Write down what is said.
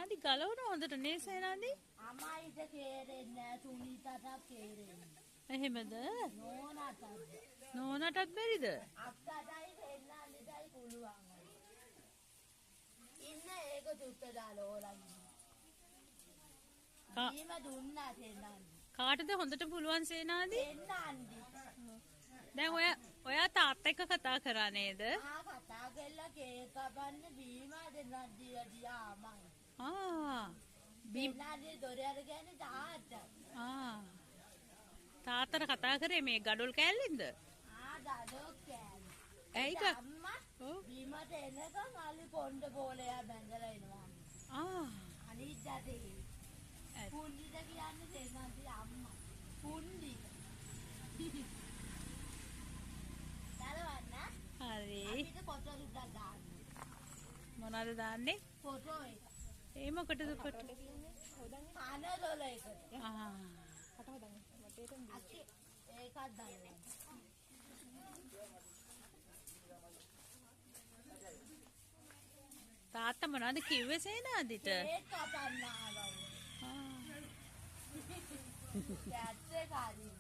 සේනාදි ගලවන හොඳට නේ සේනාදි? අම්මයිට කේරෙන්නේ නැහැ සුනීතට කේරෙන්නේ. එහෙමද? නෝනාටත්. නෝනාටත් බැරිද? අක්කටයි පෙන්නන්නටයි පුළුවන්. ඉන්න ඒක චුට්ට දාලා ඕලයි. ඊම දුන්නා සේනාදි. කාටද හොඳට පුළුවන් සේනාදි? එන්නන්දි. දැන් ඔයා තාත්තා එක්ක කතා කරා නේද? කතා කරලා කේක් කපන්න බීම දෙන්නත් දීලා ආමයි. බීම්නාදී දොරයර කියන්නේ තාත්තා. තාත්තට කතා කරේ මේ ගඩොල් කෑල්ලෙන්ද? ගඩොල් කෑල්ල. ඇයිද? අම්මා බීමට එනකම් අලි පොණ්ඩ බෝලය බැඳලා එනවා. අනිත් දඩේ. පුණ්ඩිද කියන්නේ දෙන්නන්දී අම්මා. පුණ්ඩි. හරි. අපිට ෆොටෝ සුද්දක් දාන්න. මොනවද දාන්නේ? ෆොටෝ එක. ඒ මොකටද ෆොටෝ? කනදොල එකට. කට හොදන්න. ඒකත් දාන්න. තාත්තා මොනවද කිව්වේ සේනාදිට? කේක් කපන්න ආවා. ආ. දැත්තේ කාරින්.